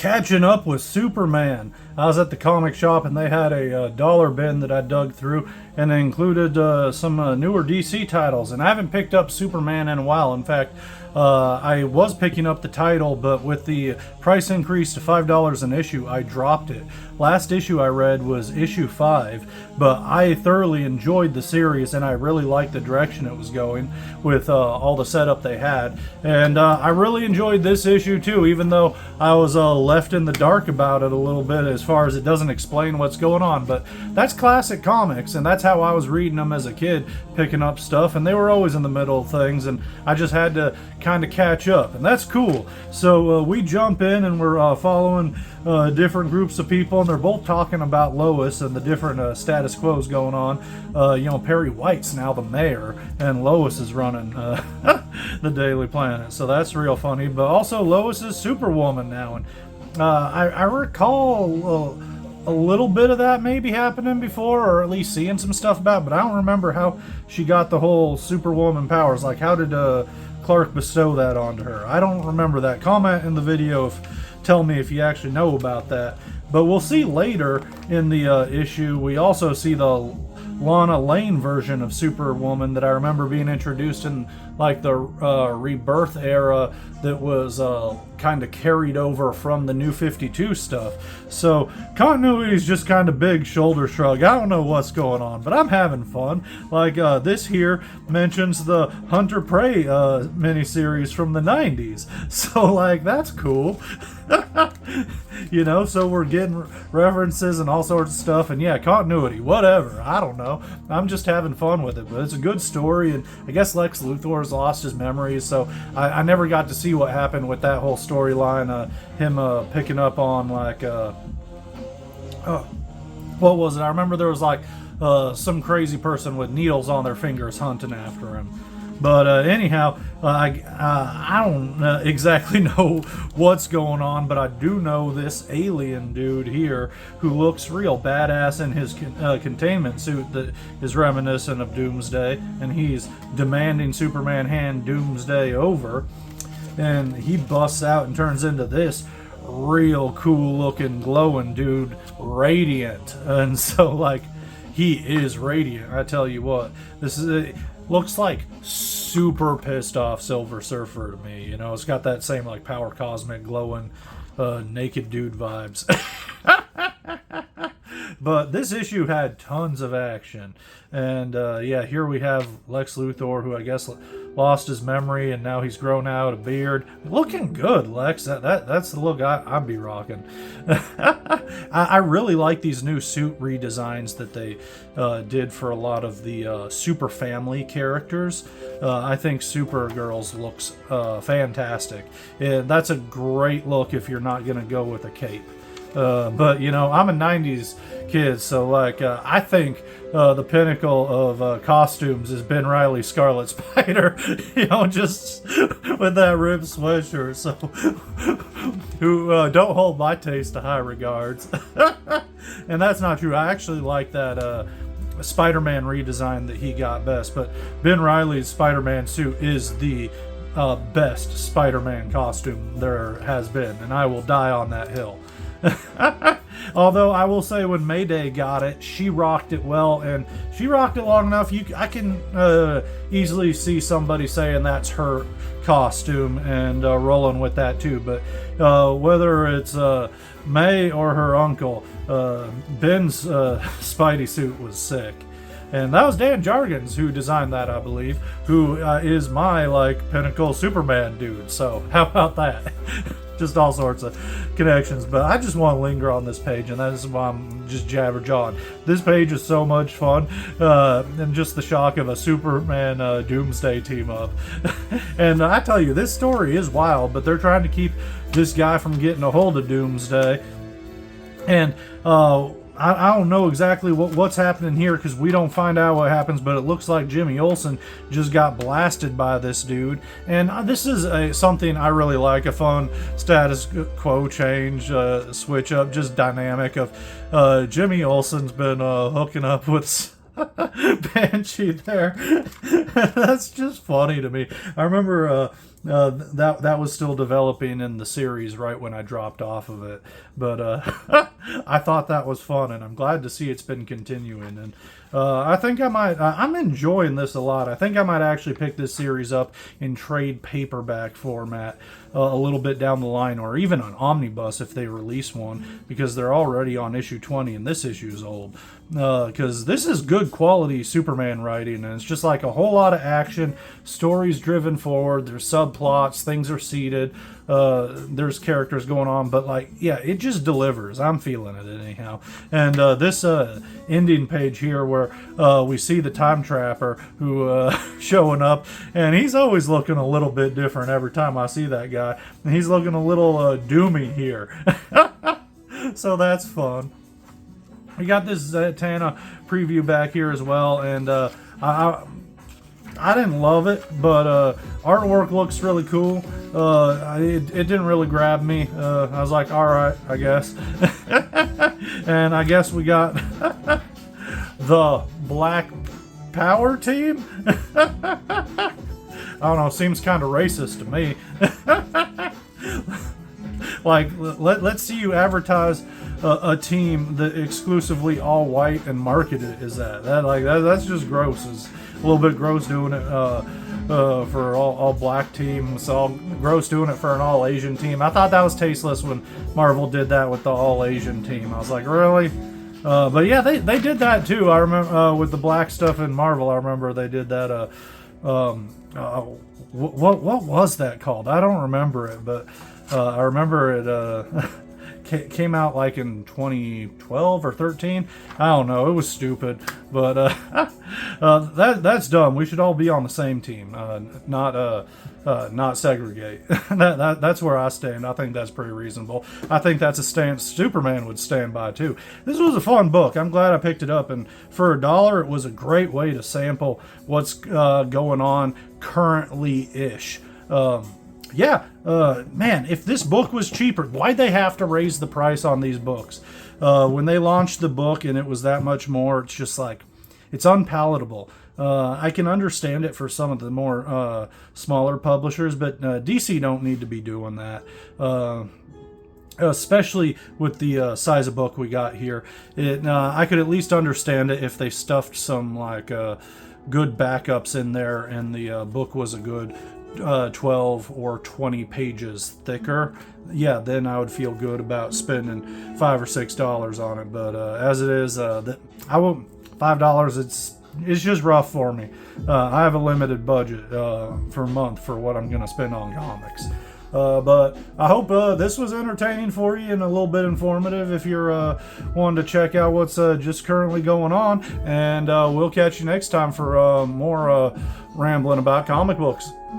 catching up with Superman. I was at the comic shop and they had a dollar bin that I dug through, and it included some newer DC titles. And I haven't picked up Superman in a while. In fact, I was picking up the title, but with the price increase to $5 an issue, I dropped it. Last issue I read was issue 5, but I thoroughly enjoyed the series and I really liked the direction it was going with all the setup they had. And I really enjoyed this issue too, even though I was left in the dark about it a little bit as far as it doesn't explain what's going on. But that's classic comics, and that's how I was reading them as a kid, picking up stuff, and they were always in the middle of things, and I just had to kind of catch up, and that's cool. So we jump in and we're following different groups of people, and they're both talking about Lois and the different status quos going on. You know, Perry White's now the mayor, and Lois is running the Daily Planet, so that's real funny. But also Lois is Superwoman now, and I recall a little bit of that maybe happening before, or at least seeing some stuff about it, but I don't remember how she got the whole Superwoman powers. Like, how did Clark bestow that onto her? I don't remember that. Comment in the video tell me if you actually know about that. But we'll see later in the issue, we also see the Lana Lane version of Superwoman that I remember being introduced in like the Rebirth era, that was kind of carried over from the New 52 stuff. So continuity is just kind of big shoulder shrug. I don't know what's going on, but I'm having fun. Like this here mentions the Hunter Prey miniseries from the 90s. So like, that's cool. You know, so we're getting references and all sorts of stuff, and yeah, continuity, whatever, I don't know, I'm just having fun with it. But it's a good story, and I guess Lex Luthor's lost his memories, so I never got to see what happened with that whole storyline, him picking up on like what was it, I remember there was like some crazy person with needles on their fingers hunting after him. But anyhow, I don't exactly know what's going on, but I do know this alien dude here who looks real badass in his containment suit that is reminiscent of Doomsday, and he's demanding Superman hand Doomsday over, and he busts out and turns into this real cool looking glowing dude, Radiant. And so like, he is Radiant, I tell you what. This is looks like super pissed off Silver Surfer to me. You know, it's got that same like Power Cosmic glowing naked dude vibes. But this issue had tons of action, and yeah, here we have Lex Luthor, who I guess lost his memory and now he's grown out a beard. Looking good, Lex. That's the look I'd be rocking. I really like these new suit redesigns that they did for a lot of the Super Family characters. I think Supergirl's looks fantastic. That's a great look if you're not going to go with a cape. But you know, I'm a 90s kid, so like I think the pinnacle of costumes is Ben Reilly's Scarlet Spider. You know, just with that ripped sweatshirt. So who don't hold my taste to high regards. And that's not true. I actually like that Spider-Man redesign that he got best, but Ben Reilly's Spider-Man suit is the best Spider-Man costume there has been, and I will die on that hill. Although I will say, when Mayday got it, she rocked it well, and she rocked it long enough. I can easily see somebody saying that's her costume and rolling with that too. But whether it's May or her uncle, Ben's Spidey suit was sick. And that was Dan Jargens who designed that, I believe, who is my like pinnacle Superman dude. So how about that? Just all sorts of connections. But I just want to linger on this page, and that is why I'm just jabber-jawing. This page is so much fun, and just the shock of a Superman Doomsday team-up. And I tell you, this story is wild, but they're trying to keep this guy from getting a hold of Doomsday. And I don't know exactly what's happening here, because we don't find out what happens, but it looks like Jimmy Olsen just got blasted by this dude. And this is something I really like, a fun status quo change, switch up, just dynamic of Jimmy Olsen's been hooking up with Banshee there. That's just funny to me. I remember that was still developing in the series right when I dropped off of it. But I thought that was fun, and I'm glad to see it's been continuing. And I think I might. I'm enjoying this a lot. I think I might actually pick this series up in trade paperback format a little bit down the line, or even an omnibus if they release one, because they're already on issue 20, and this issue is old. Because this is good quality Superman writing, and it's just like a whole lot of action, stories driven forward, there's subplots, things are seeded, there's characters going on, but like, yeah, it just delivers. I'm feeling it anyhow. And this ending page here where we see the time trapper who showing up, and he's always looking a little bit different every time I see that guy, and he's looking a little doomy here. So that's fun. We got this Zatanna preview back here as well, and I didn't love it, but artwork looks really cool. It didn't really grab me. I was like, all right, I guess. And I guess we got the Black Power team. I don't know. Seems kind of racist to me. Like, let's see you advertise a team that exclusively all white and market it as that's just gross. It's a little bit gross doing it for all black teams. All gross doing it for an all Asian team. I thought that was tasteless when Marvel did that with the all Asian team. I was like, really? But yeah, they did that too. I remember with the black stuff in Marvel. I remember they did that. What was that called? I don't remember it, but I remember it came out like in 2012 or 13. I don't know. It was stupid, but that's dumb. We should all be on the same team, not segregate. That's where I stand. I think that's pretty reasonable. I think that's a stance Superman would stand by too. This was a fun book. I'm glad I picked it up, and for $1, it was a great way to sample what's going on currently-ish. Man, if this book was cheaper, why'd they have to raise the price on these books? When they launched the book and it was that much more, it's just like, it's unpalatable. I can understand it for some of the more smaller publishers, but DC don't need to be doing that. Especially with the size of book we got here. I could at least understand it if they stuffed some like good backups in there and the book was a good 12 or 20 pages thicker. Yeah, then I would feel good about spending $5 or $6 on it. But as it is, I won't. $5. It's just rough for me. I have a limited budget per month for what I'm going to spend on comics. But I hope this was entertaining for you and a little bit informative if you're wanting to check out what's just currently going on. And we'll catch you next time for more rambling about comic books.